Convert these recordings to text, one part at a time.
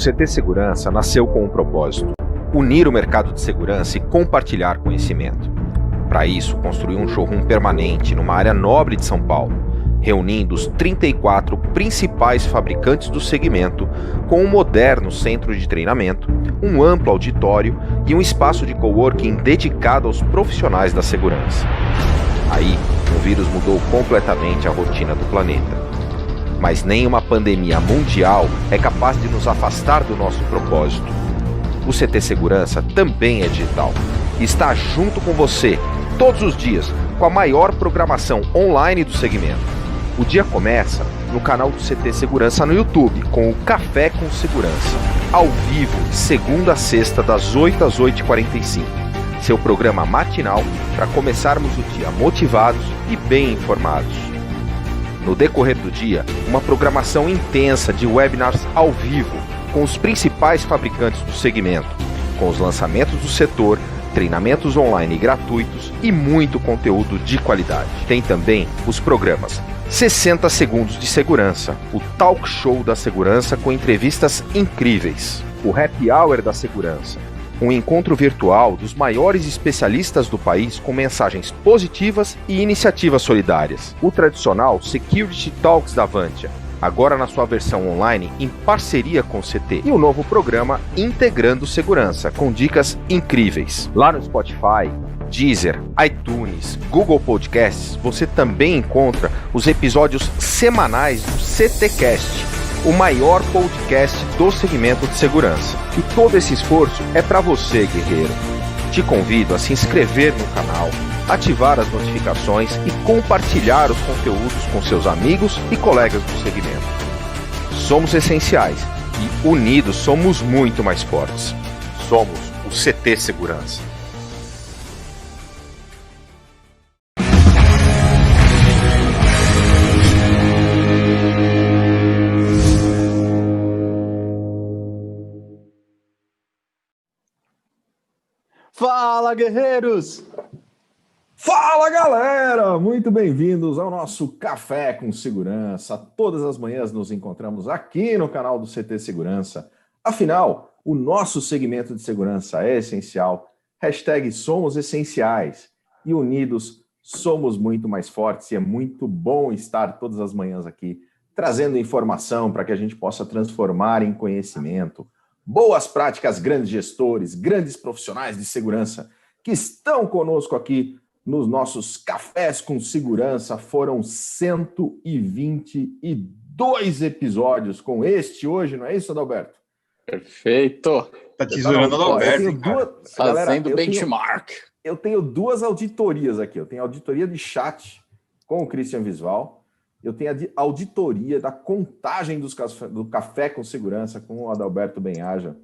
CT Segurança nasceu com um propósito: unir o mercado de segurança e compartilhar conhecimento. Para isso, construiu um showroom permanente numa área nobre de São Paulo, reunindo os 34 principais fabricantes do segmento, com um moderno centro de treinamento, um amplo auditório e um espaço de coworking dedicado aos profissionais da segurança. Aí, o vírus mudou completamente a rotina do planeta. Mas nem uma pandemia mundial é capaz de nos afastar do nosso propósito. O CT Segurança também é digital e está junto com você todos os dias com a maior programação online do segmento. O dia começa no canal do CT Segurança no YouTube com o Café com Segurança, ao vivo, segunda a sexta, das 8 às 8h45. Seu programa matinal para começarmos o dia motivados e bem informados. No decorrer do dia, uma programação intensa de webinars ao vivo com os principais fabricantes do segmento, com os lançamentos do setor, treinamentos online gratuitos e muito conteúdo de qualidade. Tem também os programas 60 Segundos de Segurança, o Talk Show da Segurança com entrevistas incríveis, o Happy Hour da Segurança, um encontro virtual dos maiores especialistas do país com mensagens positivas e iniciativas solidárias, o tradicional Security Talks da Avantia, agora na sua versão online em parceria com o CT, e o novo programa Integrando Segurança, com dicas incríveis. Lá no Spotify, Deezer, iTunes, Google Podcasts, você também encontra os episódios semanais do CTcast, o maior podcast do segmento de segurança. E todo esse esforço é para você, guerreiro. Te convido a se inscrever no canal, ativar as notificações e compartilhar os conteúdos com seus amigos e colegas do segmento. Somos essenciais e unidos somos muito mais fortes. Somos o CT Segurança. Fala, guerreiros! Fala, galera! Muito bem-vindos ao nosso Café com Segurança. Todas as manhãs nos encontramos aqui no canal do CT Segurança. Afinal, o nosso segmento de segurança é essencial. Hashtag somos essenciais. E unidos somos muito mais fortes. E é muito bom estar todas as manhãs aqui, trazendo informação para que a gente possa transformar em conhecimento. Boas práticas, grandes gestores, grandes profissionais de segurança que estão conosco aqui nos nossos Cafés com Segurança. Foram 122 episódios com este hoje, não é isso, Adalberto? Perfeito. Tá tesourando Adalberto, fazendo benchmark. Eu tenho duas auditorias aqui. Eu tenho a auditoria de chat com o Christian Visval. Eu tenho a auditoria da contagem do Café com Segurança com o Adalberto Benhaja.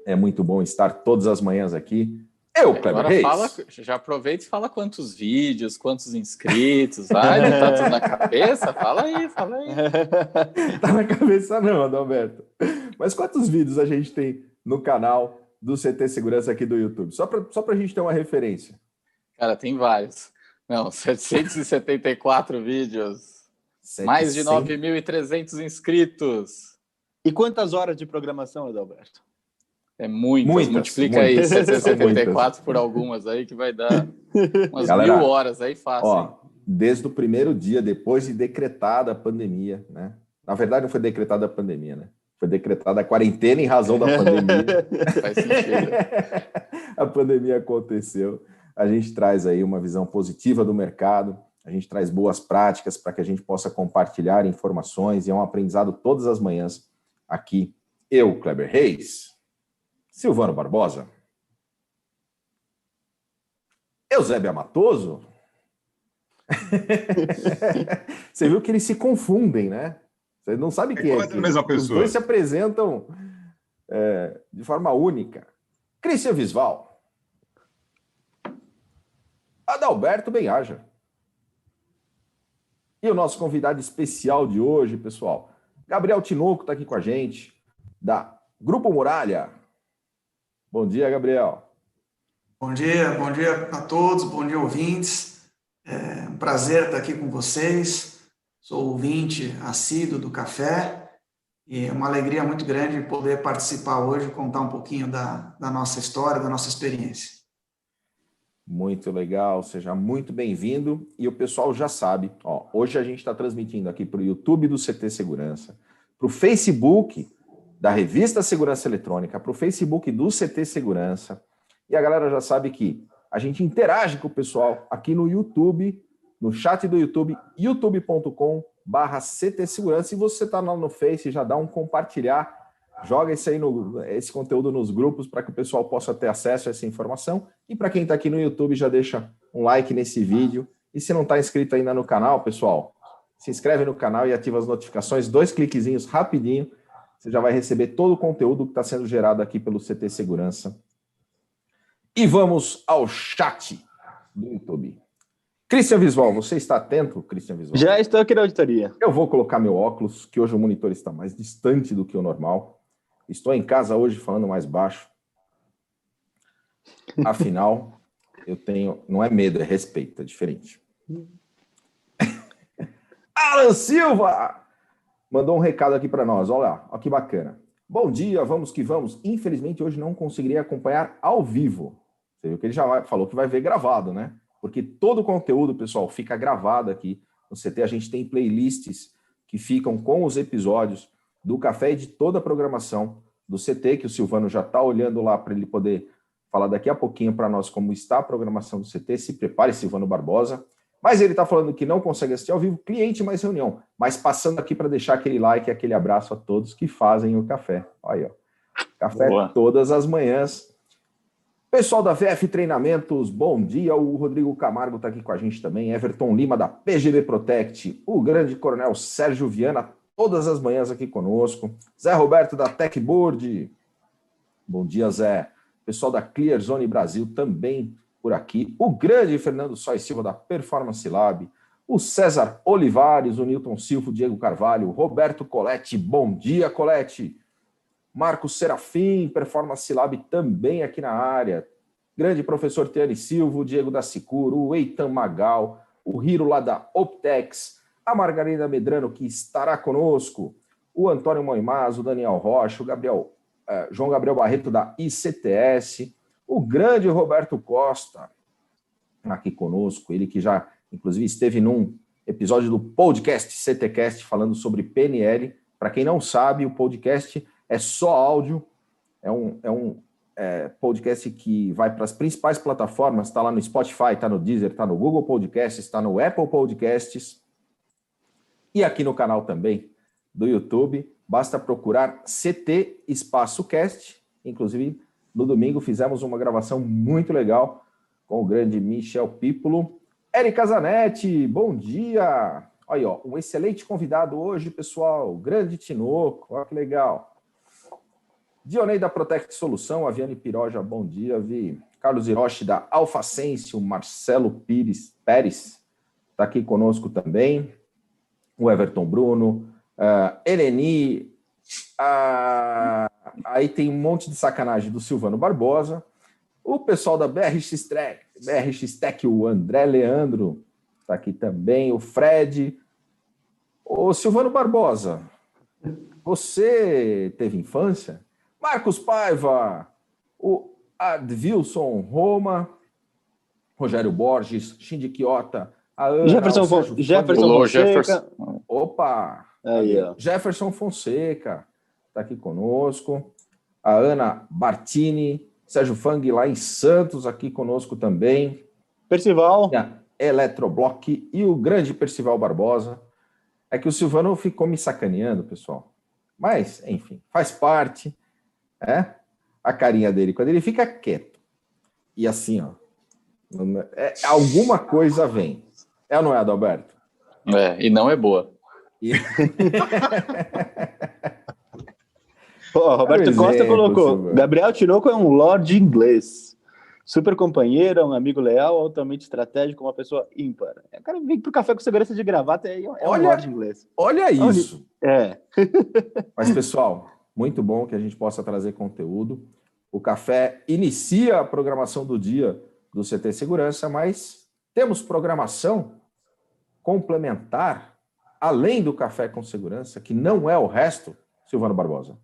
É muito bom estar todas as manhãs aqui. Eu, Kleber Reis. Já aproveita e fala quantos vídeos, quantos inscritos. Vai, não tá tudo na cabeça? Fala aí. Tá na cabeça não, Adalberto. Mas quantos vídeos a gente tem no canal do CT Segurança aqui do YouTube? Só pra gente ter uma referência. Cara, tem vários. Não, 774 vídeos. Mais de 9.300 inscritos. E quantas horas de programação, Adalberto? É muitas. Multiplica aí 774 por algumas aí, que vai dar umas 1.000 horas aí fácil. Ó, desde o primeiro dia, depois de decretada a pandemia, né? Na verdade, não foi decretada a pandemia, né? Foi decretada a quarentena em razão da pandemia. Faz sentido. A pandemia aconteceu. A gente traz aí uma visão positiva do mercado. A gente traz boas práticas para que a gente possa compartilhar informações e é um aprendizado todas as manhãs aqui. Eu, Kleber Reis, Silvano Barbosa, Eusébio Matoso. Você viu que eles se confundem, né? Você não sabe quem é. Os dois se apresentam de forma única. Christian Visval, Adalberto Benhaja. E o nosso convidado especial de hoje, pessoal, Gabriel Tinoco está aqui com a gente, da Grupo Muralha. Bom dia, Gabriel. Bom dia a todos, bom dia, ouvintes. É um prazer estar aqui com vocês. Sou ouvinte assíduo do Café E é uma alegria muito grande poder participar hoje, contar um pouquinho da nossa história, da nossa experiência. Muito legal, seja muito bem-vindo. E o pessoal já sabe, ó, hoje a gente está transmitindo aqui para o YouTube do CT Segurança, para o Facebook da Revista Segurança Eletrônica, para o Facebook do CT Segurança. E a galera já sabe que a gente interage com o pessoal aqui no YouTube, no chat do YouTube, youtube.com/CT Segurança. E você está lá no Face, já dá um compartilhar, joga esse conteúdo nos grupos para que o pessoal possa ter acesso a essa informação. E para quem está aqui no YouTube, já deixa um like nesse vídeo. E se não está inscrito ainda no canal, pessoal, se inscreve no canal e ativa as notificações, 2 cliquezinhos rapidinho, você já vai receber todo o conteúdo que está sendo gerado aqui pelo CT Segurança. E vamos ao chat do YouTube. Christian Visual, você está atento, Christian Visual? Já estou aqui na auditoria. Eu vou colocar meu óculos, que hoje o monitor está mais distante do que o normal. Estou em casa hoje falando mais baixo. Afinal, eu tenho... Não é medo, é respeito, é diferente. Alan Silva mandou um recado aqui para nós. Olha lá, olha que bacana. Bom dia, vamos que vamos. Infelizmente, hoje não conseguirei acompanhar ao vivo. Você viu que ele já falou que vai ver gravado, né? Porque todo o conteúdo, pessoal, fica gravado aqui no CT. A gente tem playlists que ficam com os episódios do Café e de toda a programação do CT, que o Silvano já está olhando lá para ele poder falar daqui a pouquinho para nós como está a programação do CT. Se prepare, Silvano Barbosa. Mas ele está falando que não consegue assistir ao vivo, cliente mais reunião. Mas passando aqui para deixar aquele like e aquele abraço a todos que fazem o café. Olha aí, ó. Café Boa. Todas as manhãs. Pessoal da VF Treinamentos, bom dia. O Rodrigo Camargo está aqui com a gente também. Everton Lima, da PGB Protect. O grande coronel Sérgio Viana, todas as manhãs aqui conosco. Zé Roberto, da Techboard. Bom dia, Zé. Pessoal da Clear Zone Brasil também por aqui. O grande Fernando Sois Silva, da Performance Lab. O César Olivares, o Newton Silva, o Diego Carvalho. O Roberto Coletti, bom dia, Coletti. Marcos Serafim, Performance Lab também aqui na área. Grande professor Tiane Silva, o Diego da Sicuro, o Eitan Magal, o Hiro lá da Optex, a Margarida Medrano, que estará conosco, o Antônio Moimaz, o Daniel Rocha, o João Gabriel Barreto da ICTS, o grande Roberto Costa, aqui conosco, ele que já, inclusive, esteve num episódio do podcast CTcast falando sobre PNL. Para quem não sabe, o podcast é só áudio, é um podcast que vai para as principais plataformas, está lá no Spotify, está no Deezer, está no Google Podcasts, está no Apple Podcasts e aqui no canal também do YouTube. Basta procurar CT Espaço Cast. Inclusive, no domingo fizemos uma gravação muito legal com o grande Michel Pípolo. Érica Zanetti, bom dia! Olha aí, ó, um excelente convidado hoje, pessoal. Grande Tinoco, olha que legal. Dionei da Protect Solução, a Viane Piroja, bom dia, Vi. Carlos Hiroshi da Alfacense, o Marcelo Pérez está aqui conosco também. O Everton Bruno, Eleni, aí tem um monte de sacanagem do Silvano Barbosa. O pessoal da BRX Tech, o André Leandro está aqui também, o Fred. O Silvano Barbosa, você teve infância? Marcos Paiva, o Advilson Roma, Rogério Borges, Shindy Quiota, a Ana, Jefferson Fonseca. Opa! Aí, ó. Jefferson Fonseca está aqui conosco. A Ana Bartini, Sérgio Fang lá em Santos, aqui conosco também. Percival. Eletroblock e o grande Percival Barbosa. É que o Silvano ficou me sacaneando, pessoal. Mas, enfim, faz parte. A carinha dele, quando ele fica quieto e assim, ó, alguma coisa vem. É ou não é, Adalberto? E não é boa. Roberto Costa colocou: Gabriel Tinoco é um lord inglês, super companheiro, um amigo leal, altamente estratégico, uma pessoa ímpar. O cara vem pro Café com Segurança de gravata, é um lord inglês. Olha isso. É. Mas, pessoal, muito bom que a gente possa trazer conteúdo. O Café inicia a programação do dia do CT Segurança, mas temos programação complementar, além do Café com Segurança, que não é o resto. Silvano Barbosa.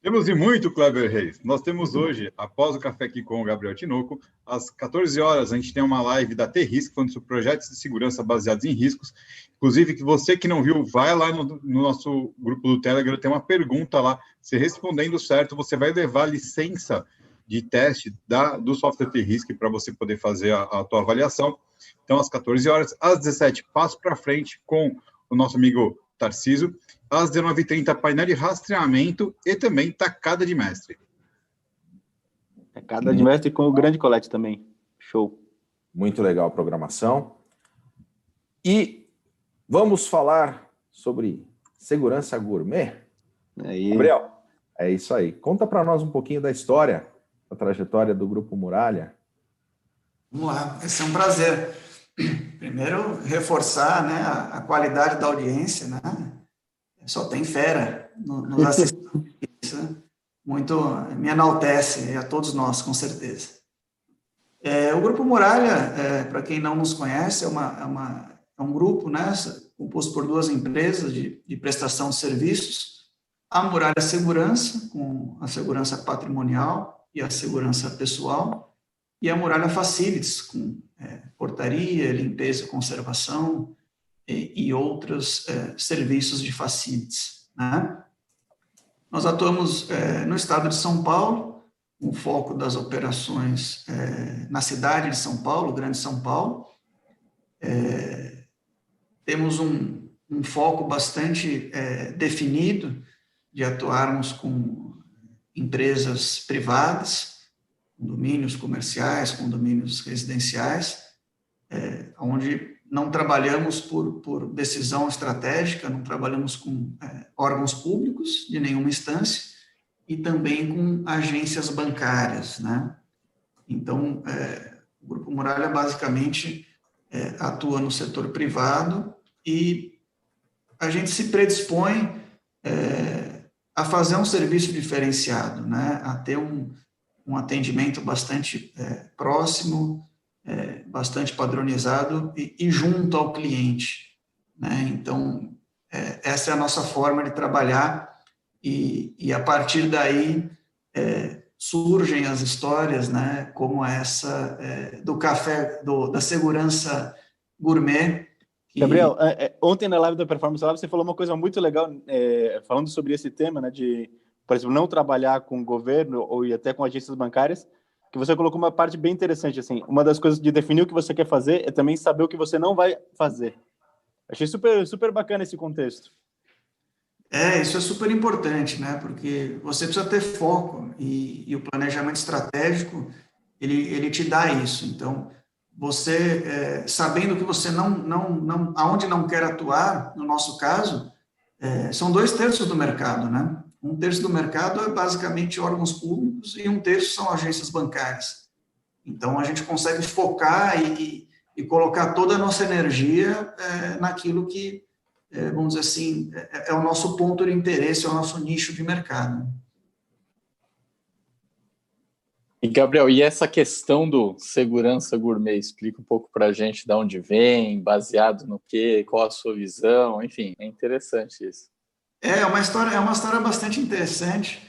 Temos e muito, Kleber Reis. Nós temos hoje, após o Café aqui com o Gabriel Tinoco, às 14 horas, a gente tem uma live da T-Risc, falando sobre projetos de segurança baseados em riscos. Inclusive, que você que não viu, vai lá no nosso grupo do Telegram, tem uma pergunta lá. Se respondendo certo, você vai levar a licença de teste do software T-Risc para você poder fazer a tua avaliação. Então, às 14 horas, às 17, passo para frente com o nosso amigo Tarcísio. Às 19h30, painel de rastreamento e também tacada de mestre. Tacada de mestre com o grande Colete também. Show. Muito legal a programação. E vamos falar sobre segurança gourmet. Aí. Gabriel, é isso aí. Conta para nós um pouquinho da história, da trajetória do Grupo Muralha. Vamos lá, vai ser um prazer. Primeiro, reforçar, né, a qualidade da audiência, né? Só tem fera nos assistindo. Isso muito me enaltece a todos nós, com certeza. O Grupo Muralha, para quem não nos conhece, é um grupo, né, composto por duas empresas de prestação de serviços. A Muralha Segurança, com a segurança patrimonial e a segurança pessoal, e a Muralha Facilities, com portaria, limpeza, conservação e outros serviços de facilities, né? Nós atuamos no estado de São Paulo, com foco das operações na cidade de São Paulo, Grande São Paulo. Temos um foco bastante definido de atuarmos com empresas privadas, condomínios comerciais, condomínios residenciais, onde não trabalhamos por decisão estratégica, não trabalhamos com órgãos públicos de nenhuma instância e também com agências bancárias, né? Então, o Grupo Muralha basicamente atua no setor privado e a gente se predispõe a fazer um serviço diferenciado, né? A ter um atendimento bastante próximo, bastante padronizado e junto ao cliente, né? Então, essa é a nossa forma de trabalhar e a partir daí surgem as histórias, né? Como essa do café, da segurança gourmet. Gabriel, ontem na live da Performance Lab você falou uma coisa muito legal, falando sobre esse tema, né? De, por exemplo, não trabalhar com o governo ou até com agências bancárias, que você colocou uma parte bem interessante, assim, uma das coisas de definir o que você quer fazer é também saber o que você não vai fazer. Achei super, super bacana esse contexto. Isso é super importante, né? Porque você precisa ter foco e o planejamento estratégico, ele te dá isso. Então, você, sabendo que você aonde não quer atuar, no nosso caso, são 2/3 do mercado, né? 1/3 do mercado é basicamente órgãos públicos e 1/3 são agências bancárias. Então, a gente consegue focar e colocar toda a nossa energia naquilo que, vamos dizer assim, é o nosso ponto de interesse, é o nosso nicho de mercado. E, Gabriel, e essa questão do segurança gourmet, explica um pouco para a gente de onde vem, baseado no quê, qual a sua visão, enfim, é interessante isso. É uma história bastante interessante.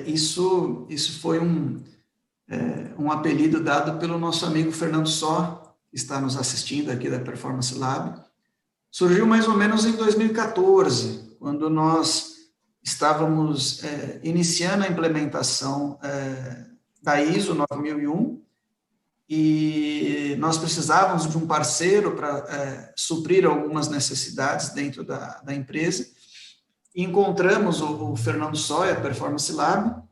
Isso foi um apelido dado pelo nosso amigo Fernando Só, que está nos assistindo aqui da Performance Lab. Surgiu mais ou menos em 2014, quando nós estávamos iniciando a implementação da ISO 9001 e nós precisávamos de um parceiro para suprir algumas necessidades dentro da empresa. E encontramos o Fernando Soia, Performance Lab,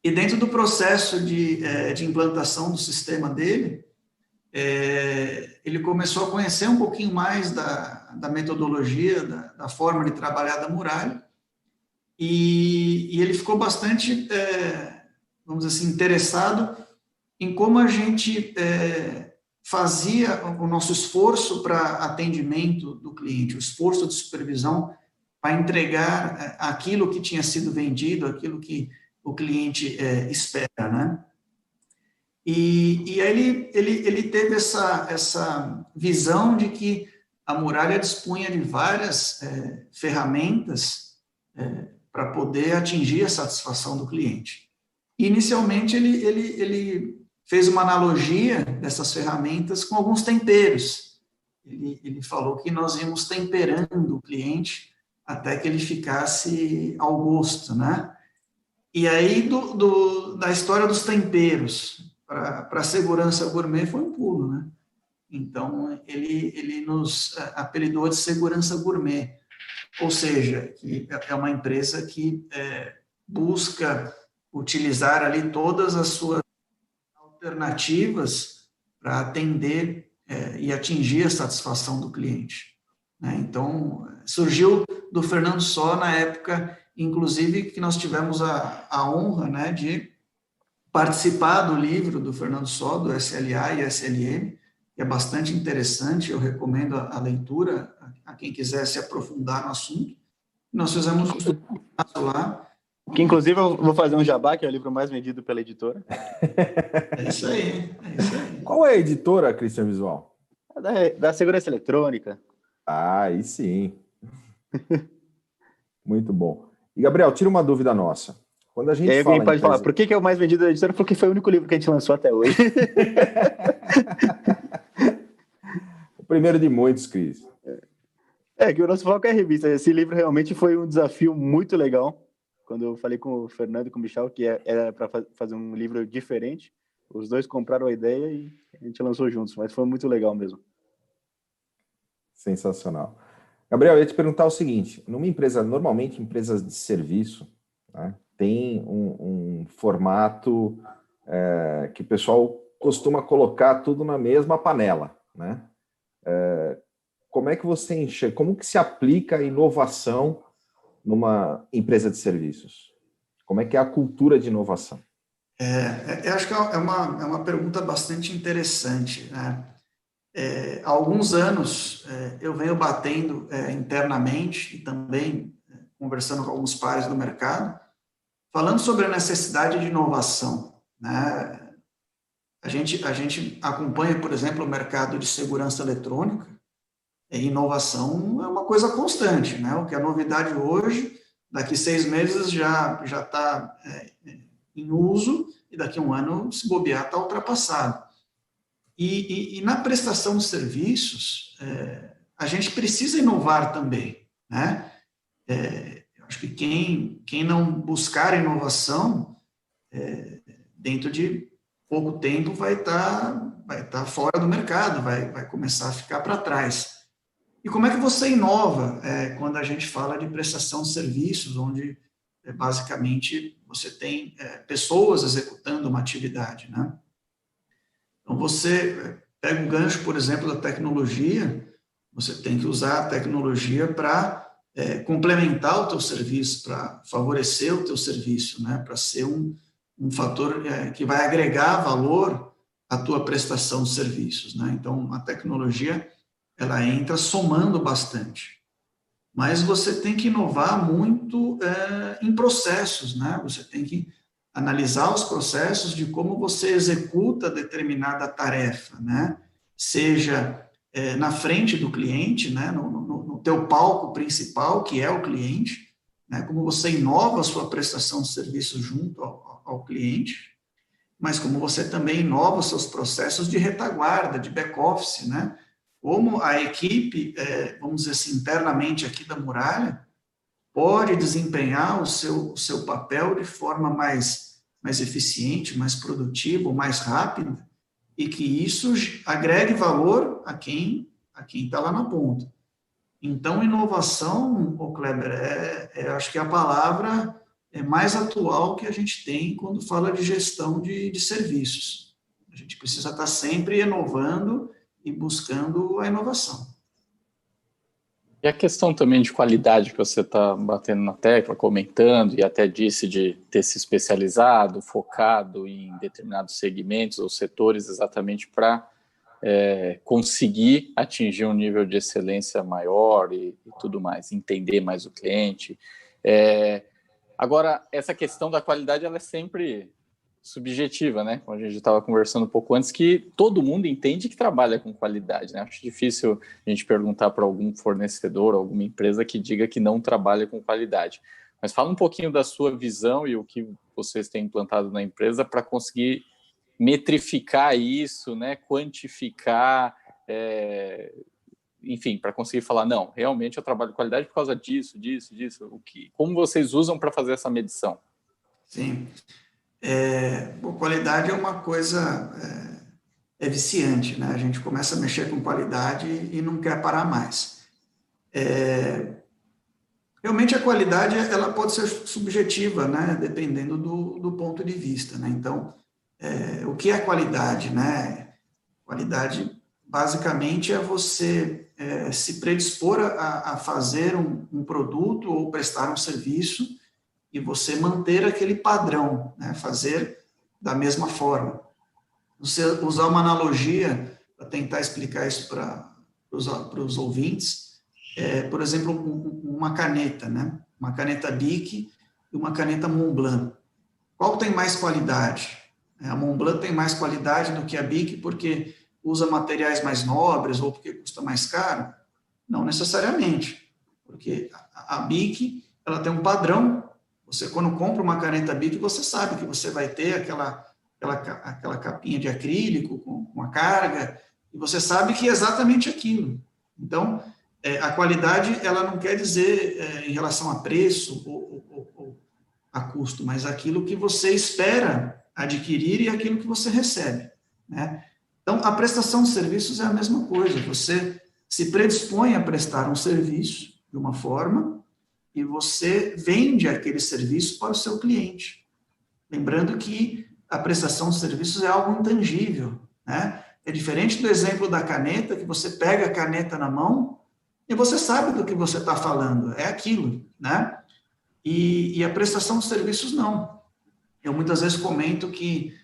e dentro do processo de implantação do sistema dele, ele começou a conhecer um pouquinho mais da metodologia, da forma de trabalhar da Muralha, e ele ficou bastante, vamos dizer assim, interessado em como a gente fazia o nosso esforço para atendimento do cliente, o esforço de supervisão para entregar aquilo que tinha sido vendido, aquilo que o cliente espera, né? E aí ele teve essa visão de que a Muralha dispunha de várias ferramentas para poder atingir a satisfação do cliente. Inicialmente, ele fez uma analogia dessas ferramentas com alguns temperos. Ele falou que nós íamos temperando o cliente até que ele ficasse ao gosto, né? E aí, da história dos temperos para a segurança gourmet foi um pulo, né? Então, ele nos apelidou de segurança gourmet, ou seja, que é uma empresa que busca utilizar ali todas as suas alternativas para atender e atingir a satisfação do cliente, né? Então, surgiu do Fernando Só na época, inclusive, que nós tivemos a honra, né, de participar do livro do Fernando Só, do SLA e SLM, que é bastante interessante, eu recomendo a leitura a quem quiser se aprofundar no assunto. Nós fizemos um estudo lá. Que, inclusive, eu vou fazer um jabá, que é o livro mais vendido pela editora. É isso aí. Qual é a editora, Christian Visual? Da segurança eletrônica. Ah, aí sim. Muito bom. E, Gabriel, tira uma dúvida nossa. Quando a gente e aí alguém pode falar, por que é o mais vendido da editora? Porque foi o único livro que a gente lançou até hoje. O primeiro de muitos, Cris. Que o nosso foco é a revista. Esse livro realmente foi um desafio muito legal. Quando eu falei com o Fernando e com o Michel que era para fazer um livro diferente, os dois compraram a ideia e a gente lançou juntos, mas foi muito legal mesmo. Sensacional. Gabriel, eu ia te perguntar o seguinte, numa empresa, normalmente empresas de serviço, né, tem um formato que o pessoal costuma colocar tudo na mesma panela, né? Como é que você enxerga, como que se aplica a inovação numa empresa de serviços? Como é que é a cultura de inovação? Eu acho que é uma pergunta bastante interessante, né? Há alguns anos eu venho batendo internamente e também conversando com alguns pares do mercado, falando sobre a necessidade de inovação, né? A gente acompanha, por exemplo, o mercado de segurança eletrônica, e inovação é uma coisa constante, né? O que é novidade hoje, daqui 6 meses já está em uso, e daqui a um ano, se bobear, está ultrapassado. E na prestação de serviços, a gente precisa inovar também, né? Acho que quem não buscar inovação, dentro de pouco tempo vai estar fora do mercado, vai começar a ficar para trás. E como é que você inova quando a gente fala de prestação de serviços, onde basicamente você tem pessoas executando uma atividade, né? Então, você pega um gancho, por exemplo, da tecnologia, você tem que usar a tecnologia para complementar o teu serviço, para favorecer o teu serviço, né? Para ser um fator que vai agregar valor à tua prestação de serviços, né? Então, a tecnologia, ela entra somando bastante. Mas você tem que inovar muito em processos, né? Você tem que analisar os processos de como você executa determinada tarefa, né? Seja na frente do cliente, né? No teu palco principal, que é o cliente, né? Como você inova a sua prestação de serviço junto ao cliente, mas como você também inova os seus processos de retaguarda, de back-office, né? Como a equipe, vamos dizer assim, internamente aqui da Muralha, pode desempenhar o seu papel de forma mais eficiente, mais produtiva, mais rápida, e que isso agregue valor a quem está lá na ponta. Então, inovação, Kleber, acho que a palavra mais atual que a gente tem quando fala de gestão de serviços. A gente precisa estar sempre inovando e buscando a inovação. E a questão também de qualidade que você está batendo na tecla, comentando, e até disse de ter se especializado, focado em determinados segmentos ou setores exatamente para conseguir atingir um nível de excelência maior e tudo mais, entender mais o cliente. Agora, essa questão da qualidade ela é sempre subjetiva, né? Como a gente estava conversando um pouco antes, que todo mundo entende que trabalha com qualidade, né? Acho difícil a gente perguntar para algum fornecedor, alguma empresa que diga que não trabalha com qualidade. Mas fala um pouquinho da sua visão e o que vocês têm implantado na empresa para conseguir metrificar isso, né? Quantificar, enfim, para conseguir falar, não, realmente eu trabalho com qualidade por causa disso. Como vocês usam para fazer essa medição? Sim. Qualidade é uma coisa viciante, né? A gente começa a mexer com qualidade e não quer parar mais. Realmente a qualidade ela pode ser subjetiva, né? Dependendo do ponto de vista, né? Então, o que é qualidade, né? Qualidade, basicamente, é você se predispor a fazer um produto ou prestar um serviço e você manter aquele padrão, né? Fazer da mesma forma. Você usar uma analogia para tentar explicar isso para os ouvintes, por exemplo, uma caneta, né? Uma caneta Bic e uma caneta Montblanc. Qual tem mais qualidade? A Montblanc tem mais qualidade do que a Bic porque usa materiais mais nobres ou porque custa mais caro? Não necessariamente, porque a Bic ela tem um padrão. Você, quando compra uma caneta Bic, você sabe que você vai ter aquela capinha de acrílico com a carga, e você sabe que é exatamente aquilo. Então, a qualidade, ela não quer dizer em relação a preço ou a custo, mas aquilo que você espera adquirir e aquilo que você recebe, né? Então, a prestação de serviços é a mesma coisa. Você se predispõe a prestar um serviço de uma forma e você vende aquele serviço para o seu cliente. Lembrando que a prestação de serviços é algo intangível, né? É diferente do exemplo da caneta, que você pega a caneta na mão e você sabe do que você está falando, é aquilo, né? E a prestação de serviços não. Eu muitas vezes comento que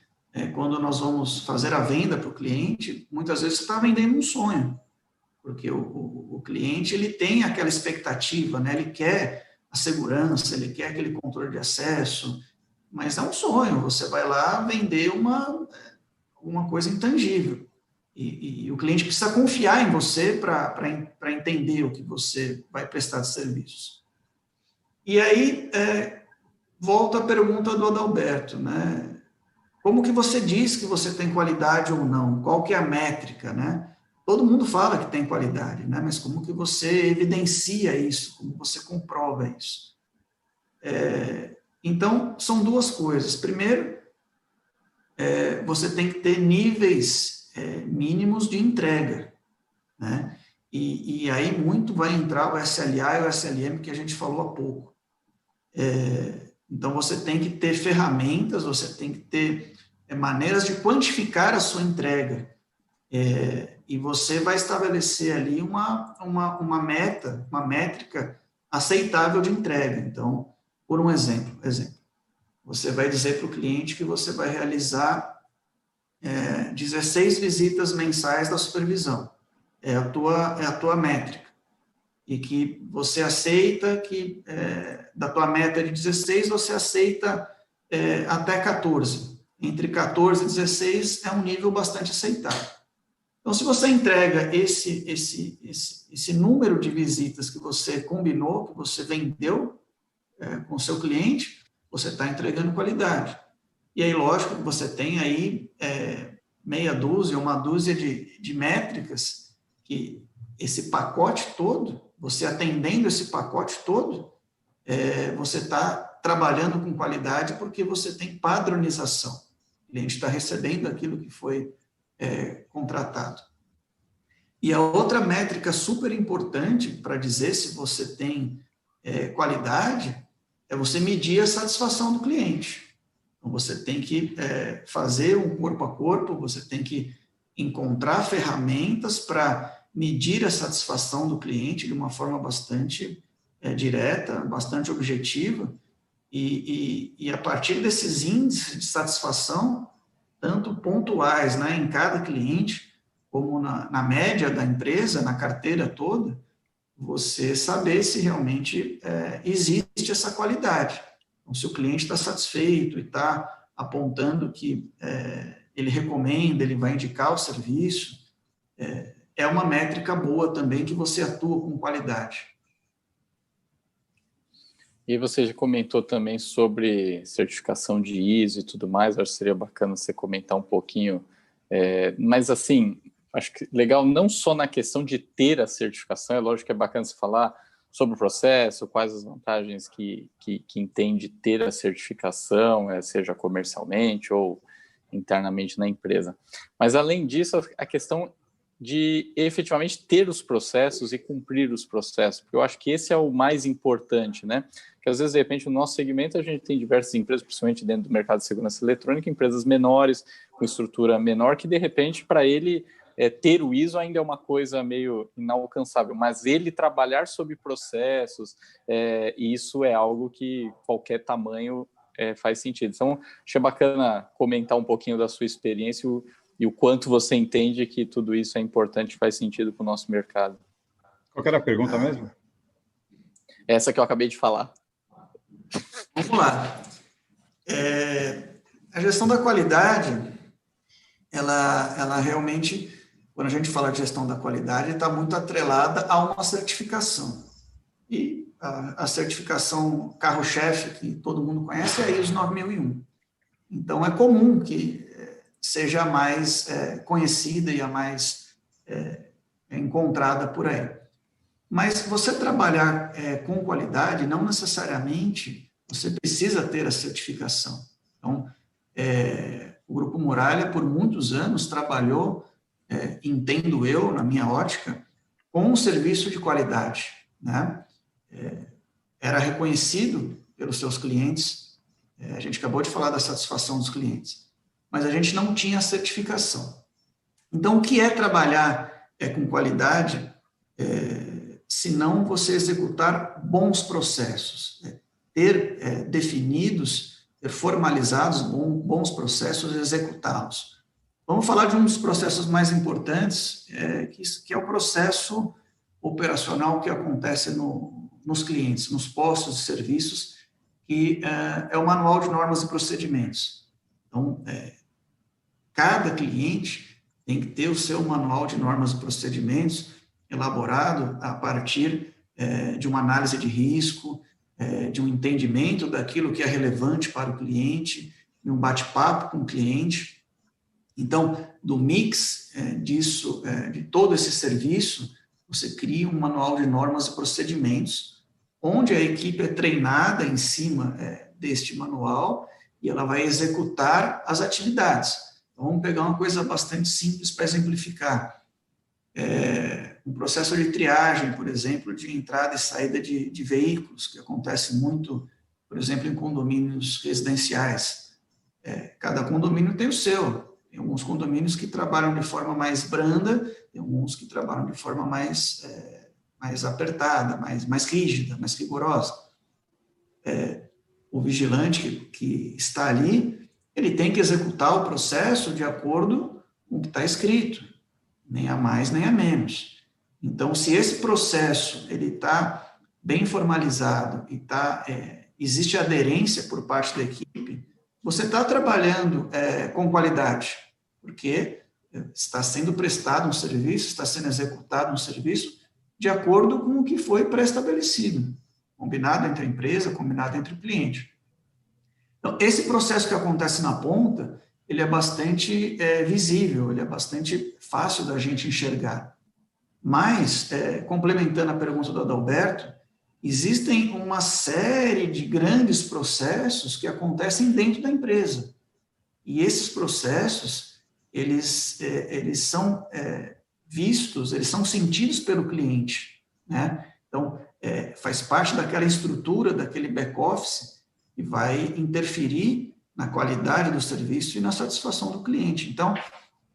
quando nós vamos fazer a venda para o cliente, muitas vezes você está vendendo um sonho, porque o cliente ele tem aquela expectativa, né? Ele quer a segurança, ele quer aquele controle de acesso, mas é um sonho, você vai lá vender uma coisa intangível. E o cliente precisa confiar em você para entender o que você vai prestar de serviços. E aí, volta a pergunta do Adalberto, né? Como que você diz que você tem qualidade ou não? Qual que é a métrica, né? Todo mundo fala que tem qualidade, né? Mas como que você evidencia isso? Como você comprova isso? Então, são duas coisas. Primeiro, você tem que ter níveis mínimos de entrega, né? E aí muito vai entrar o SLA e o SLM que a gente falou há pouco. Então, você tem que ter ferramentas, você tem que ter maneiras de quantificar a sua entrega. E você vai estabelecer ali uma meta, uma métrica aceitável de entrega. Então, por um exemplo, você vai dizer para o cliente que você vai realizar 16 visitas mensais da supervisão. É a tua métrica. E que você aceita que da tua meta de 16, você aceita até 14. Entre 14 e 16 é um nível bastante aceitável. Então, se você entrega esse número de visitas que você combinou, que você vendeu com o seu cliente, você está entregando qualidade. E aí, lógico, que você tem aí meia dúzia, uma dúzia de métricas que esse pacote todo, você atendendo esse pacote todo, você está trabalhando com qualidade porque você tem padronização. O cliente está recebendo aquilo que foi contratado. E a outra métrica super importante para dizer se você tem qualidade é você medir a satisfação do cliente. Então, você tem que fazer um corpo a corpo, você tem que encontrar ferramentas para medir a satisfação do cliente de uma forma bastante direta, bastante objetiva, e a partir desses índices de satisfação, tanto pontuais, né, em cada cliente, como na média da empresa, na carteira toda, você saber se realmente existe essa qualidade. Então, se o cliente está satisfeito e está apontando que ele recomenda, ele vai indicar o serviço, é uma métrica boa também que você atua com qualidade. E você já comentou também sobre certificação de ISO e tudo mais, acho que seria bacana você comentar um pouquinho, mas assim, acho que legal não só na questão de ter a certificação, é lógico que é bacana você falar sobre o processo, quais as vantagens que entende ter a certificação, seja comercialmente ou internamente na empresa. Mas, além disso, a questão de efetivamente ter os processos e cumprir os processos, porque eu acho que esse é o mais importante, né? Porque às vezes, de repente, no nosso segmento, a gente tem diversas empresas, principalmente dentro do mercado de segurança eletrônica, empresas menores, com estrutura menor, que de repente, para ele, ter o ISO ainda é uma coisa meio inalcançável, mas ele trabalhar sob processos, isso é algo que qualquer tamanho faz sentido. Então, achei bacana comentar um pouquinho da sua experiência e o quanto você entende que tudo isso é importante e faz sentido para o nosso mercado. Qual que era a pergunta mesmo? Essa que eu acabei de falar. Vamos lá. A gestão da qualidade, ela realmente, quando a gente fala de gestão da qualidade, está muito atrelada a uma certificação. E a certificação carro-chefe, que todo mundo conhece, é a ISO 9001. Então, é comum que seja a mais conhecida e a mais encontrada por aí. Mas você trabalhar com qualidade, não necessariamente você precisa ter a certificação. Então, o Grupo Muralha, por muitos anos, trabalhou, entendo eu, na minha ótica, com um serviço de qualidade, né? Era reconhecido pelos seus clientes, a gente acabou de falar da satisfação dos clientes, mas a gente não tinha certificação. Então, o que é trabalhar com qualidade, se não você executar bons processos, ter definidos, ter formalizados bons processos e executá-los. Vamos falar de um dos processos mais importantes, que é o processo operacional que acontece nos clientes, nos postos de serviços, que é o Manual de Normas e Procedimentos. Então, cada cliente tem que ter o seu Manual de Normas e Procedimentos elaborado a partir de uma análise de risco, de um entendimento daquilo que é relevante para o cliente, de um bate-papo com o cliente. Então, do mix disso, de todo esse serviço, você cria um manual de normas e procedimentos, onde a equipe é treinada em cima deste manual e ela vai executar as atividades. Então, vamos pegar uma coisa bastante simples para exemplificar. Um processo de triagem, por exemplo, de entrada e saída de veículos, que acontece muito, por exemplo, em condomínios residenciais. Cada condomínio tem o seu. Tem alguns condomínios que trabalham de forma mais branda, tem alguns que trabalham de forma mais apertada, mais rígida, mais rigorosa. O vigilante que está ali, ele tem que executar o processo de acordo com o que está escrito, nem a mais nem a menos. Então, se esse processo ele está bem formalizado e existe aderência por parte da equipe, você está trabalhando com qualidade, porque está sendo prestado um serviço, está sendo executado um serviço de acordo com o que foi pré-estabelecido, combinado entre a empresa, combinado entre o cliente. Então, esse processo que acontece na ponta, ele é bastante visível, ele é bastante fácil da gente enxergar. Mas, complementando a pergunta do Adalberto, existem uma série de grandes processos que acontecem dentro da empresa. E esses processos, eles são vistos, eles são sentidos pelo cliente, né? Então, faz parte daquela estrutura, daquele back-office, e vai interferir na qualidade do serviço e na satisfação do cliente. Então,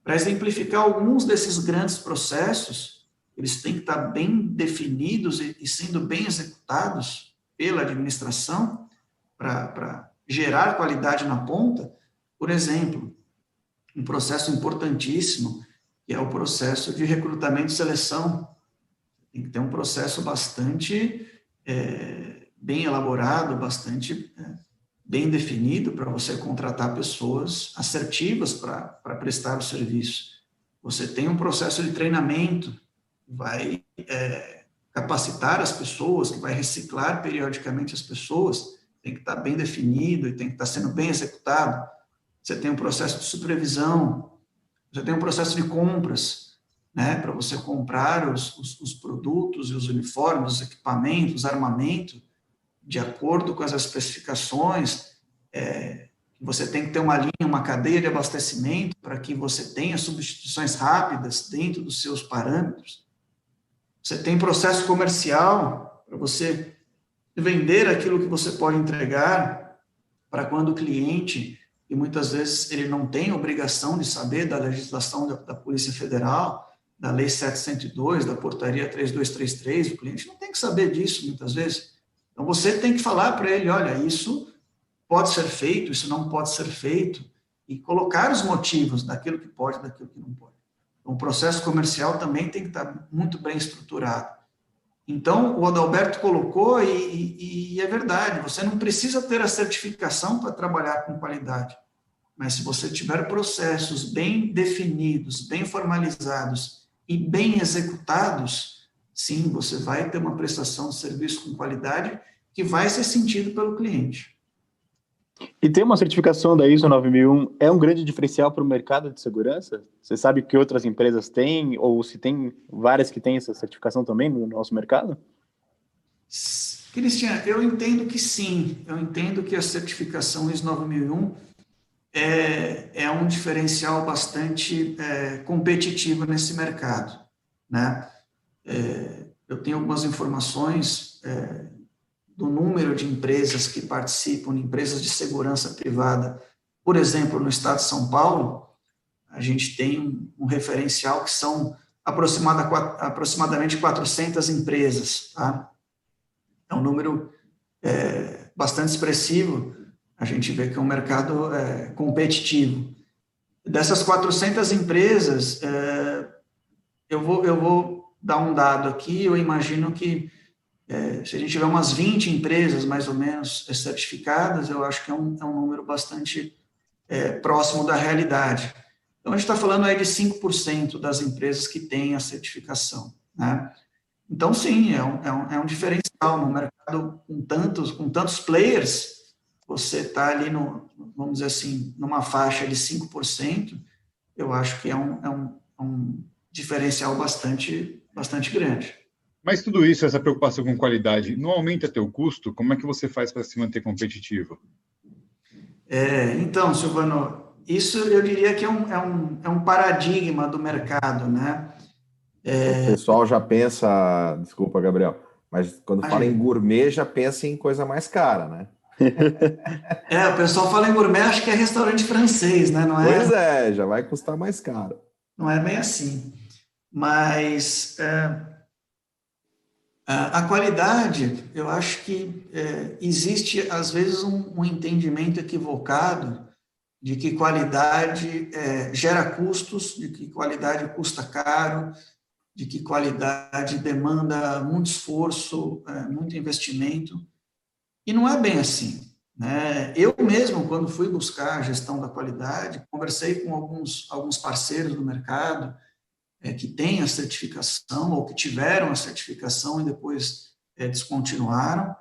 para exemplificar alguns desses grandes processos, eles têm que estar bem definidos e sendo bem executados pela administração para gerar qualidade na ponta. Por exemplo, um processo importantíssimo, que é o processo de recrutamento e seleção. Tem que ter um processo bastante bem elaborado, bastante bem definido para você contratar pessoas assertivas para prestar o serviço. Você tem um processo de treinamento, vai capacitar as pessoas, que vai reciclar periodicamente as pessoas, tem que estar bem definido e tem que estar sendo bem executado. Você tem um processo de supervisão, você tem um processo de compras, né, para você comprar os produtos e os uniformes, os equipamentos, armamento, de acordo com as especificações. Você tem que ter uma linha, uma cadeia de abastecimento para que você tenha substituições rápidas dentro dos seus parâmetros. Você tem processo comercial para você vender aquilo que você pode entregar para quando o cliente, e muitas vezes ele não tem obrigação de saber da legislação da Polícia Federal, da Lei 702, da Portaria 3233, o cliente não tem que saber disso muitas vezes. Então você tem que falar para ele, olha, isso pode ser feito, isso não pode ser feito, e colocar os motivos daquilo que pode e daquilo que não pode. Então, o processo comercial também tem que estar muito bem estruturado. Então, o Adalberto colocou, e é verdade, você não precisa ter a certificação para trabalhar com qualidade, mas se você tiver processos bem definidos, bem formalizados e bem executados, sim, você vai ter uma prestação de serviço com qualidade que vai ser sentido pelo cliente. E ter uma certificação da ISO 9001 é um grande diferencial para o mercado de segurança? Você sabe que outras empresas têm, ou se tem várias que têm essa certificação também no nosso mercado? Cristian, eu entendo que sim. Eu entendo que a certificação ISO 9001 é um diferencial bastante competitivo nesse mercado, né? Eu tenho algumas informações do número de empresas que participam, de empresas de segurança privada. Por exemplo, no estado de São Paulo, a gente tem um referencial que são aproximadamente 400 empresas, tá? É um número bastante expressivo, a gente vê que é um mercado competitivo. Dessas 400 empresas, eu vou dar um dado aqui, eu imagino que se a gente tiver umas 20 empresas, mais ou menos, certificadas, eu acho que é um número bastante próximo da realidade. Então, a gente está falando aí de 5% das empresas que têm a certificação, né? Então, sim, é um diferencial no mercado com tantos players, você está ali, vamos dizer assim, numa faixa de 5%, eu acho que é um diferencial bastante grande. Mas tudo isso, essa preocupação com qualidade, não aumenta teu custo? Como é que você faz para se manter competitivo? Então, Silvano, isso eu diria que é um paradigma do mercado, né? O pessoal já pensa, desculpa, Gabriel, mas quando fala em gourmet, já pensa em coisa mais cara, né? O pessoal fala em gourmet, acho que é restaurante francês, né? Não é? Pois é, já vai custar mais caro. Não é bem assim. Mas a qualidade, eu acho que existe, às vezes, um entendimento equivocado de que qualidade gera custos, de que qualidade custa caro, de que qualidade demanda muito esforço, muito investimento, e não é bem assim, né? Eu mesmo, quando fui buscar a gestão da qualidade, conversei com alguns parceiros do mercado, que têm a certificação ou que tiveram a certificação e depois descontinuaram.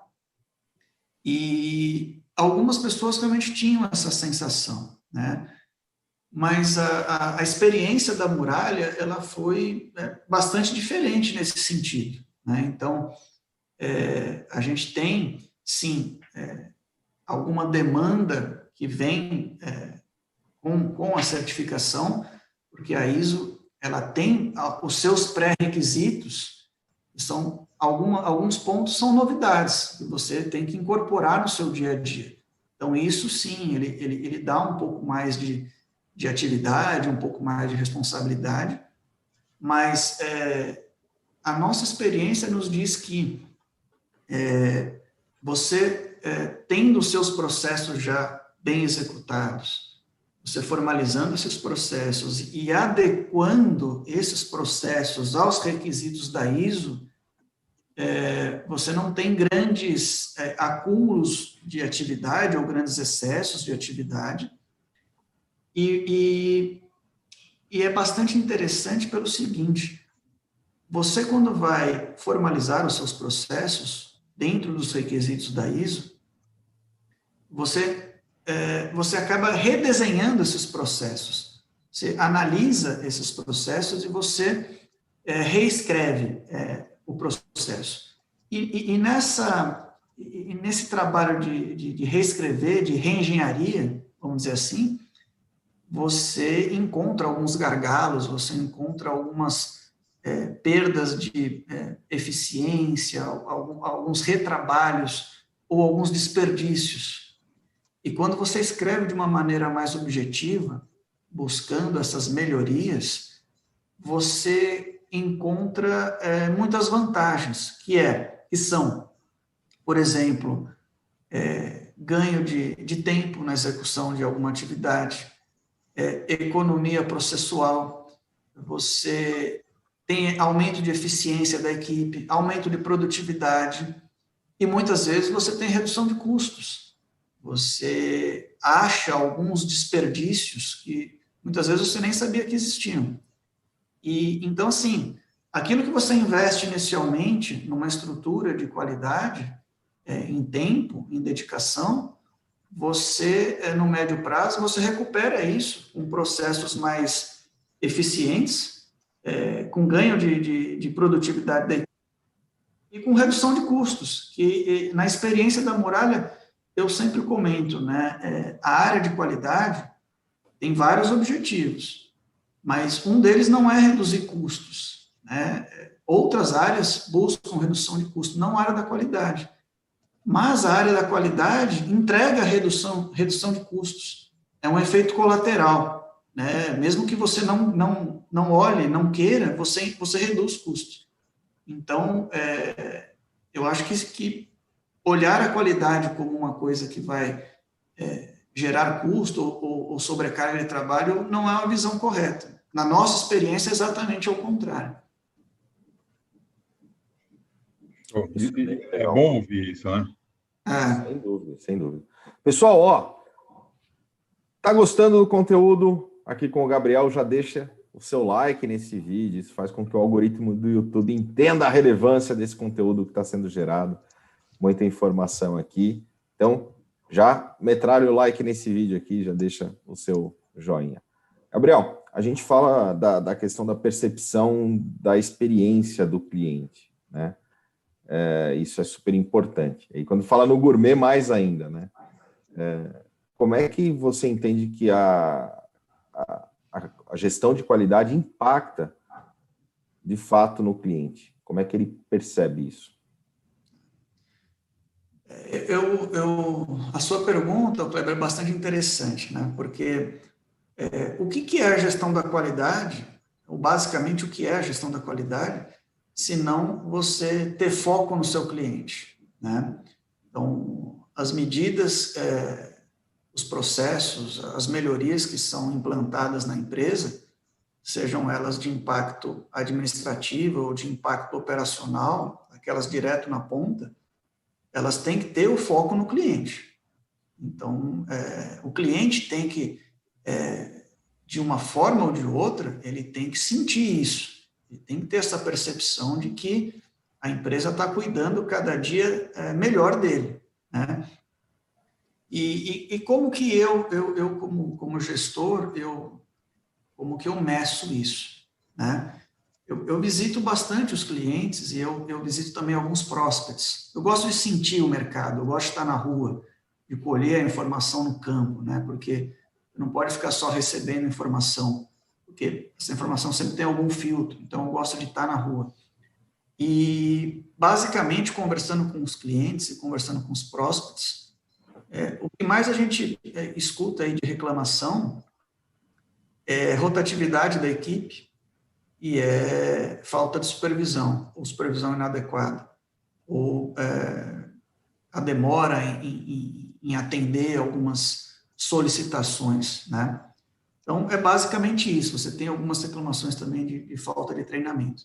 E algumas pessoas realmente tinham essa sensação, né? Mas a experiência da Muralha, ela foi bastante diferente nesse sentido, né? Então, a gente tem, sim, alguma demanda que vem com a certificação, porque a ISO ela tem os seus pré-requisitos, alguns pontos são novidades que você tem que incorporar no seu dia a dia. Então, isso sim, ele dá um pouco mais de atividade, um pouco mais de responsabilidade, mas a nossa experiência nos diz que você, tendo os seus processos já bem executados, você formalizando esses processos e adequando esses processos aos requisitos da ISO, você não tem grandes acúmulos de atividade ou grandes excessos de atividade. E é bastante interessante pelo seguinte: você, quando vai formalizar os seus processos dentro dos requisitos da ISO, você acaba redesenhando esses processos. Você analisa esses processos e você reescreve o processo. E nesse trabalho de reescrever, de reengenharia, vamos dizer assim, você encontra alguns gargalos, você encontra algumas perdas de eficiência, alguns retrabalhos ou alguns desperdícios. E quando você escreve de uma maneira mais objetiva, buscando essas melhorias, você encontra muitas vantagens, que são, por exemplo, ganho de tempo na execução de alguma atividade, economia processual, você tem aumento de eficiência da equipe, aumento de produtividade, e muitas vezes você tem redução de custos. Você acha alguns desperdícios que muitas vezes você nem sabia que existiam. E então, assim, aquilo que você investe inicialmente numa estrutura de qualidade, em tempo, em dedicação, você, no médio prazo, você recupera isso com processos mais eficientes, com ganho de produtividade da equipe e com redução de custos, que na experiência da Muralha, eu sempre comento, né, a área de qualidade tem vários objetivos, mas um deles não é reduzir custos, né? Outras áreas buscam redução de custos, não a área da qualidade. Mas a área da qualidade entrega redução de custos. É um efeito colateral, né? Mesmo que você não olhe, não queira, você reduz custos. Então, eu acho que olhar a qualidade como uma coisa que vai gerar custo ou sobrecarga de trabalho não é uma visão correta. Na nossa experiência, é exatamente ao contrário. É bom ouvir isso, né? Sem dúvida, sem dúvida. Pessoal, tá gostando do conteúdo aqui com o Gabriel? Já deixa o seu like nesse vídeo, isso faz com que o algoritmo do YouTube entenda a relevância desse conteúdo que está sendo gerado. Muita informação aqui. Então, já metralha o like nesse vídeo aqui, já deixa o seu joinha. Gabriel, a gente fala da questão da percepção da experiência do cliente, né? Isso é super importante. E quando fala no gourmet, mais ainda, né? Como é que você entende que a gestão de qualidade impacta, de fato, no cliente? Como é que ele percebe isso? A sua pergunta, Kleber, é bastante interessante, né? Porque o que é a gestão da qualidade, ou basicamente o que é a gestão da qualidade, se não você ter foco no seu cliente, né? Então, as medidas, os processos, as melhorias que são implantadas na empresa, sejam elas de impacto administrativo ou de impacto operacional, aquelas direto na ponta, elas têm que ter o foco no cliente. Então, o cliente tem que, de uma forma ou de outra, ele tem que sentir isso. Ele tem que ter essa percepção de que a empresa está cuidando cada dia melhor dele, né? E como que eu como gestor, como que eu meço isso, né? Eu visito bastante os clientes e eu visito também alguns prospects. Eu gosto de sentir o mercado, eu gosto de estar na rua, de colher a informação no campo, né? Porque não pode ficar só recebendo informação, porque essa informação sempre tem algum filtro, então eu gosto de estar na rua. E, basicamente, conversando com os clientes e conversando com os prospects, o que mais a gente escuta aí de reclamação é rotatividade da equipe e falta de supervisão, ou supervisão inadequada, ou a demora em atender algumas solicitações, né? Então, é basicamente isso. Você tem algumas reclamações também de falta de treinamento.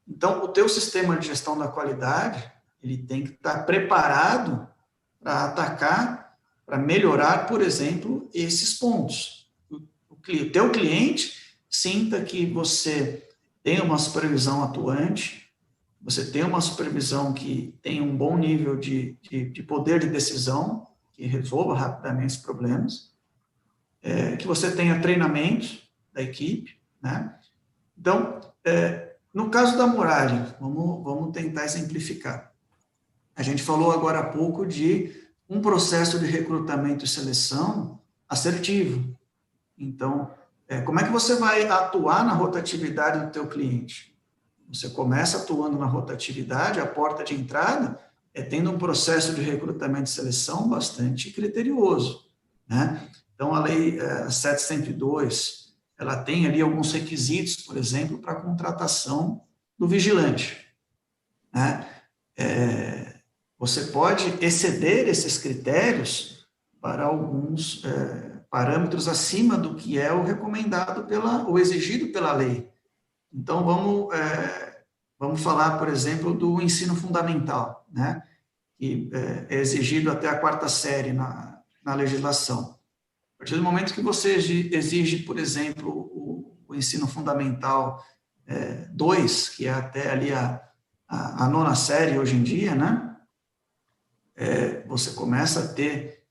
Então, o teu sistema de gestão da qualidade, ele tem que estar preparado para atacar, para melhorar, por exemplo, esses pontos. O teu cliente sinta que você tem uma supervisão atuante, você tem uma supervisão que tem um bom nível de poder de decisão, que resolva rapidamente os problemas, que você tenha treinamento da equipe, né? Então, no caso da Muralha, vamos tentar exemplificar. A gente falou agora há pouco de um processo de recrutamento e seleção assertivo. Então, como é que você vai atuar na rotatividade do teu cliente? Você começa atuando na rotatividade, a porta de entrada tendo um processo de recrutamento e seleção bastante criterioso, né? Então, a lei 702, ela tem ali alguns requisitos, por exemplo, para a contratação do vigilante, né? Você pode exceder esses critérios para alguns parâmetros acima do que é o recomendado ou exigido pela lei. Então, vamos falar, por exemplo, do ensino fundamental, né? Que é exigido até a 4ª série na legislação. A partir do momento que você exige, por exemplo, o ensino fundamental 2, que é até ali a 9ª série hoje em dia, né? Você começa a ter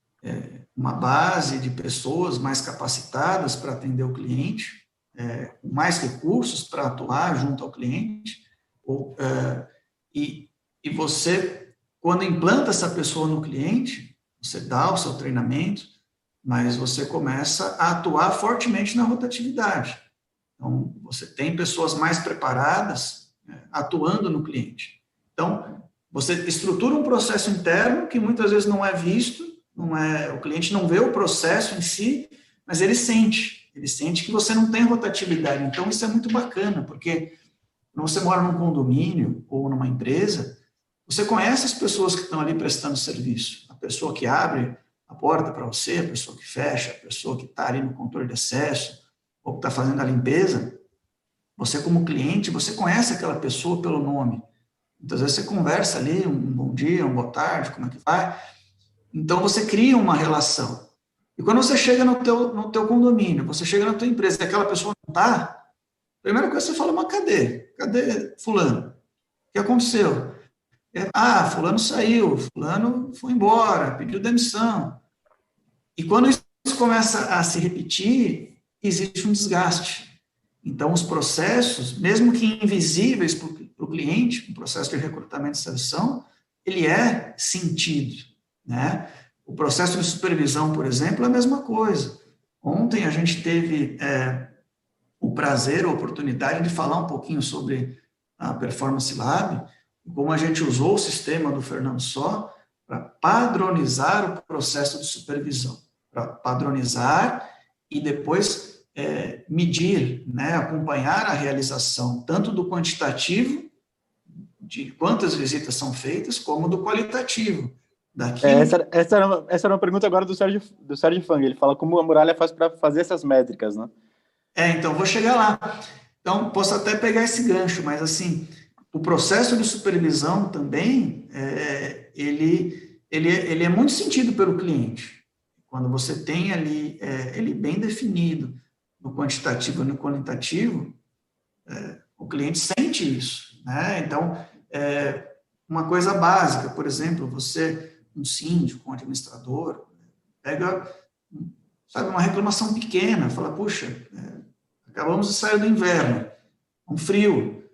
uma base de pessoas mais capacitadas para atender o cliente, com mais recursos para atuar junto ao cliente, e você, quando implanta essa pessoa no cliente, você dá o seu treinamento, mas você começa a atuar fortemente na rotatividade. Então, você tem pessoas mais preparadas atuando no cliente. Então, você estrutura um processo interno que muitas vezes não é visto, o cliente não vê o processo em si, mas ele sente que você não tem rotatividade. Então, isso é muito bacana, porque quando você mora num condomínio ou numa empresa, você conhece as pessoas que estão ali prestando serviço. A pessoa que abre a porta para você, a pessoa que fecha, a pessoa que está ali no controle de acesso, ou que está fazendo a limpeza. Você, como cliente, você conhece aquela pessoa pelo nome. Muitas vezes você conversa ali, um bom dia, uma boa tarde, como é que vai? Então, você cria uma relação. E quando você chega no teu condomínio, você chega na tua empresa e aquela pessoa não está, a primeira coisa que você fala, mas cadê? Cadê fulano? O que aconteceu? Fulano saiu, fulano foi embora, pediu demissão. E quando isso começa a se repetir, existe um desgaste. Então, os processos, mesmo que invisíveis para o cliente, o processo de recrutamento e seleção, ele é sentido, né? O processo de supervisão, por exemplo, é a mesma coisa. Ontem a gente teve o prazer, a oportunidade de falar um pouquinho sobre a Performance Lab, como a gente usou o sistema do Fernando Só para padronizar o processo de supervisão, para padronizar e depois medir, né, acompanhar a realização tanto do quantitativo, de quantas visitas são feitas, como do qualitativo. Essa era uma pergunta agora do Sérgio Fang. Ele fala como a Muralha faz para fazer essas métricas, né? Então, vou chegar lá. Então, posso até pegar esse gancho, mas assim, o processo de supervisão também, ele é muito sentido pelo cliente. Quando você tem ali ele bem definido no quantitativo e no qualitativo, o cliente sente isso, né? Então, uma coisa básica, por exemplo, um síndico, um administrador, pega, sabe, uma reclamação pequena, fala, puxa, acabamos de sair do inverno, um frio,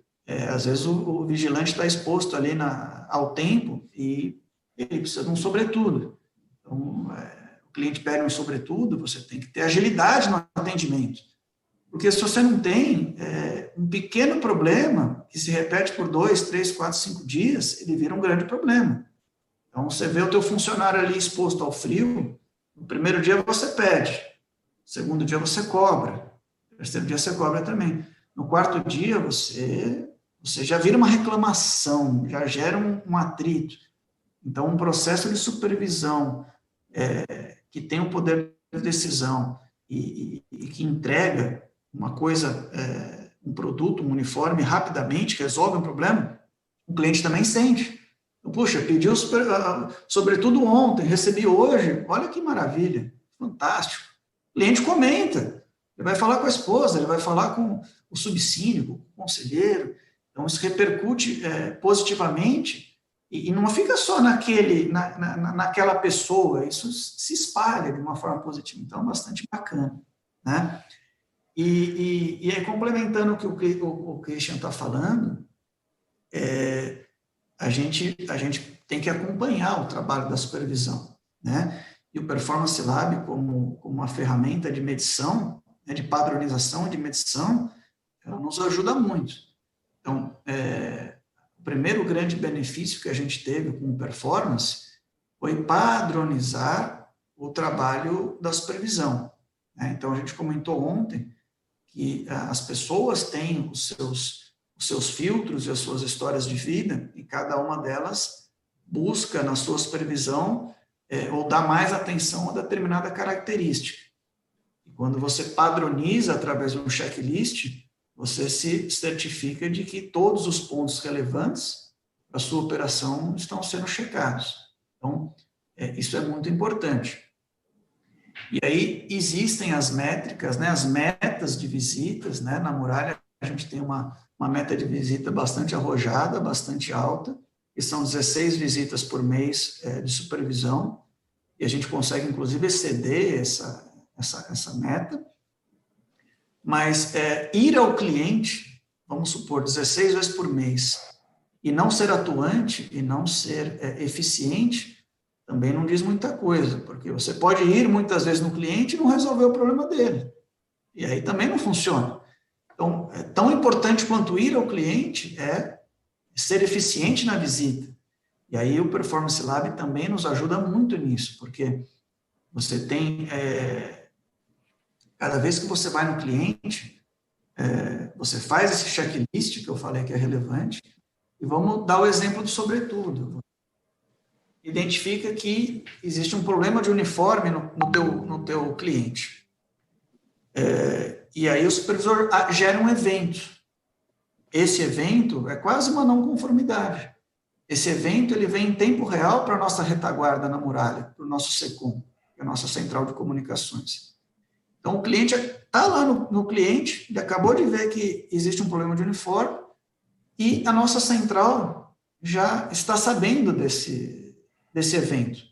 às vezes o vigilante está exposto ali ao tempo e ele precisa de um sobretudo. Então, o cliente pede um sobretudo, você tem que ter agilidade no atendimento. Porque se você não tem um pequeno problema que se repete por 2, 3, 4, 5 dias, ele vira um grande problema. Então, você vê o teu funcionário ali exposto ao frio, no primeiro dia você pede, no segundo dia você cobra, no terceiro dia você cobra também. No quarto dia você já vira uma reclamação, já gera um atrito. Então, um processo de supervisão que tem um poder de decisão e que entrega uma coisa um produto, um uniforme, rapidamente, resolve um problema, o cliente também sente. Então, puxa, pediu sobretudo ontem, recebi hoje, olha que maravilha, fantástico. O cliente comenta, ele vai falar com a esposa, ele vai falar com o subsíndico, com o conselheiro. Então, isso repercute positivamente e não fica só naquela pessoa, isso se espalha de uma forma positiva. Então, é bastante bacana, né? E aí, complementando o que o Christian está falando, a gente tem que acompanhar o trabalho da supervisão, né? E o Performance Lab, como uma ferramenta de medição, né, de padronização e de medição, ela nos ajuda muito. Então, o primeiro grande benefício que a gente teve com o Performance foi padronizar o trabalho da supervisão, né? Então, a gente comentou ontem que as pessoas têm os seus filtros e as suas histórias de vida, e cada uma delas busca, na sua supervisão, ou dá mais atenção a determinada característica. E quando você padroniza através de um checklist, você se certifica de que todos os pontos relevantes da sua operação estão sendo checados. Então, isso é muito importante. E aí existem as métricas, né, as metas de visitas, né? Na Muralha a gente tem uma meta de visita bastante arrojada, bastante alta, que são 16 visitas por mês de supervisão, e a gente consegue, inclusive, exceder essa meta. Mas ir ao cliente, vamos supor, 16 vezes por mês, e não ser atuante, e não ser eficiente, também não diz muita coisa, porque você pode ir muitas vezes no cliente e não resolver o problema dele, e aí também não funciona. Então, tão importante quanto ir ao cliente é ser eficiente na visita. E aí o Performance Lab também nos ajuda muito nisso, porque você tem, cada vez que você vai no cliente, você faz esse checklist que eu falei que é relevante, e vamos dar o exemplo do sobretudo. Identifica que existe um problema de uniforme no teu cliente. E aí o supervisor gera um evento. Esse evento é quase uma não conformidade. Esse evento ele vem em tempo real para a nossa retaguarda na Muralha, para o nosso SECOM, que é a nossa central de comunicações. Então, o cliente está lá no cliente, ele acabou de ver que existe um problema de uniforme, e a nossa central já está sabendo desse evento.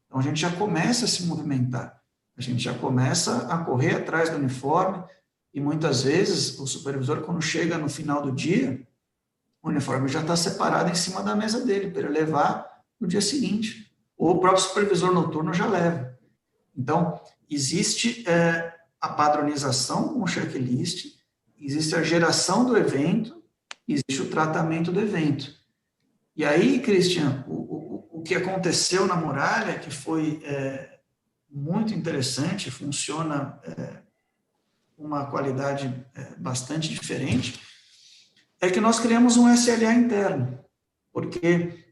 Então, a gente já começa a se movimentar, a gente já começa a correr atrás do uniforme, e muitas vezes o supervisor, quando chega no final do dia, o uniforme já está separado em cima da mesa dele, para ele levar no dia seguinte. Ou o próprio supervisor noturno já leva. Então, existe a padronização com o checklist, existe a geração do evento, existe o tratamento do evento. E aí, Christian, o que aconteceu na Muralha, que foi muito interessante, funciona uma qualidade bastante diferente, é que nós criamos um SLA interno, porque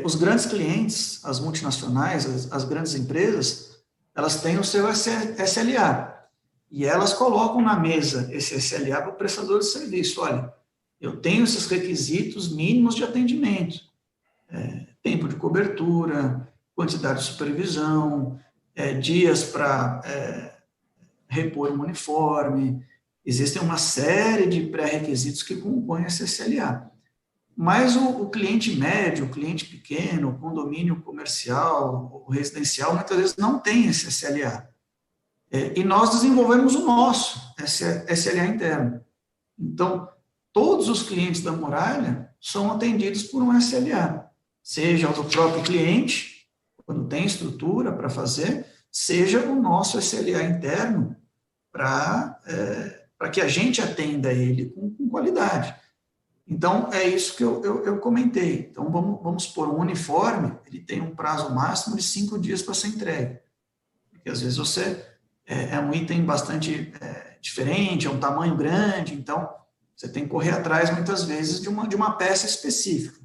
os grandes clientes, as multinacionais, as grandes empresas, elas têm o seu SLA, e elas colocam na mesa esse SLA para o prestador de serviço. Olha, eu tenho esses requisitos mínimos de atendimento, tempo de cobertura, quantidade de supervisão, dias para repor um uniforme. Existem uma série de pré-requisitos que compõem esse SLA. Mas o cliente médio, o cliente pequeno, o condomínio comercial, o residencial, muitas vezes não tem esse SLA. E nós desenvolvemos o nosso SLA interno. Então, todos os clientes da Muralha são atendidos por um SLA, seja o do próprio cliente, quando tem estrutura para fazer, seja o nosso SLA interno para que a gente atenda ele com qualidade. Então, é isso que eu comentei. Então, vamos supor, um uniforme, ele tem um prazo máximo de 5 dias para ser entregue. Porque, às vezes, é um item bastante diferente, é um tamanho grande, então, você tem que correr atrás, muitas vezes, de uma peça específica.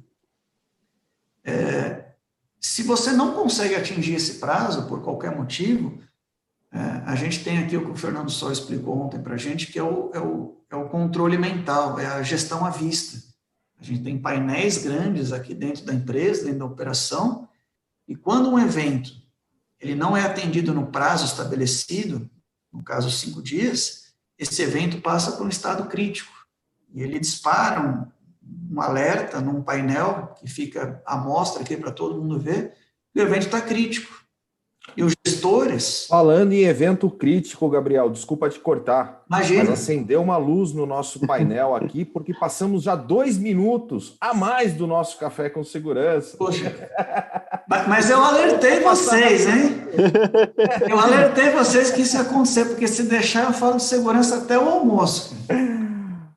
Se você não consegue atingir esse prazo, por qualquer motivo, A gente tem aqui o que o Fernando Só explicou ontem para a gente, que é o controle mental, é a gestão à vista. A gente tem painéis grandes aqui dentro da empresa, dentro da operação, e quando um evento ele não é atendido no prazo estabelecido, no caso 5 dias, esse evento passa por um estado crítico. E ele dispara um alerta num painel que fica à mostra aqui para todo mundo ver, que o evento está crítico. E os gestores... Falando em evento crítico, Gabriel, desculpa te cortar, Imagina. Mas acendeu uma luz no nosso painel aqui, porque passamos já 2 minutos a mais do nosso Café com Segurança. Poxa, mas eu alertei vocês, hein? Eu alertei vocês que isso ia acontecer, porque se deixar eu falo de segurança até o almoço.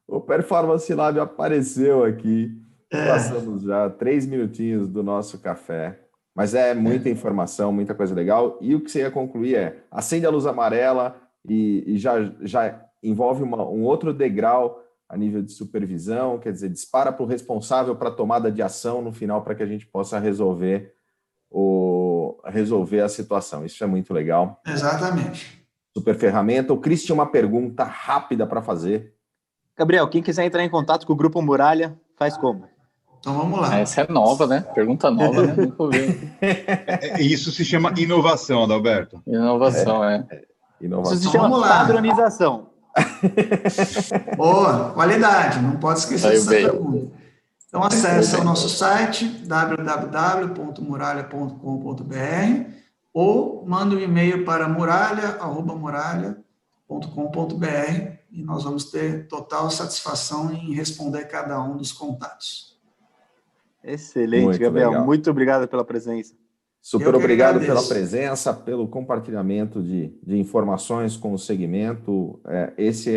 O Performance Lab apareceu aqui, passamos já 3 minutinhos do nosso café. Mas é muita informação, muita coisa legal. E o que você ia concluir é, acende a luz amarela e já envolve um outro degrau a nível de supervisão, quer dizer, dispara para o responsável para a tomada de ação no final para que a gente possa resolver a situação. Isso é muito legal. Exatamente. Super ferramenta. O Cris tinha uma pergunta rápida para fazer. Gabriel, quem quiser entrar em contato com o Grupo Muralha, faz como? Então vamos lá. Essa é nova, né? Pergunta nova, né? Nunca ouvi. Isso se chama inovação, Adalberto. Inovação, Inovação. Isso se chama padronização. Boa, qualidade, não pode esquecer dessa pergunta. Então acesse o nosso site www.muralha.com.br ou manda um e-mail para muralha@muralha.com.br e nós vamos ter total satisfação em responder cada um dos contatos. Excelente, Muito Gabriel. legal. Muito obrigado pela presença. Super obrigado pela presença, pelo compartilhamento de informações com o segmento. Esse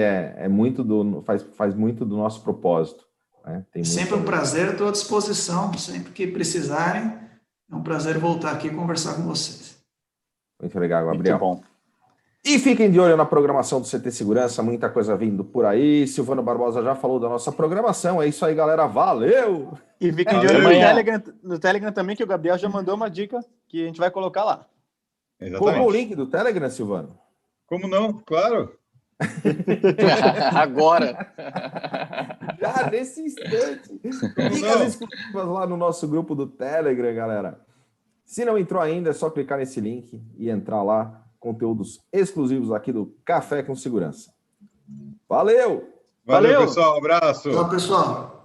faz muito do nosso propósito. Né? Sempre um prazer, estou à disposição. Sempre que precisarem, é um prazer voltar aqui e conversar com vocês. Muito legal, Gabriel. Muito bom. E fiquem de olho na programação do CT Segurança, muita coisa vindo por aí. Silvano Barbosa já falou da nossa programação. É isso aí, galera. Valeu! E fiquem de olho no Telegram também, que o Gabriel já mandou uma dica que a gente vai colocar lá. Exatamente. Colocou o link do Telegram, Silvano? Como não? Claro. Agora. Já nesse instante. Dicas exclusivas lá no nosso grupo do Telegram, galera. Se não entrou ainda, é só clicar nesse link e entrar lá. Conteúdos exclusivos aqui do Café com Segurança. Valeu! Valeu, pessoal. Um abraço. Tchau, pessoal.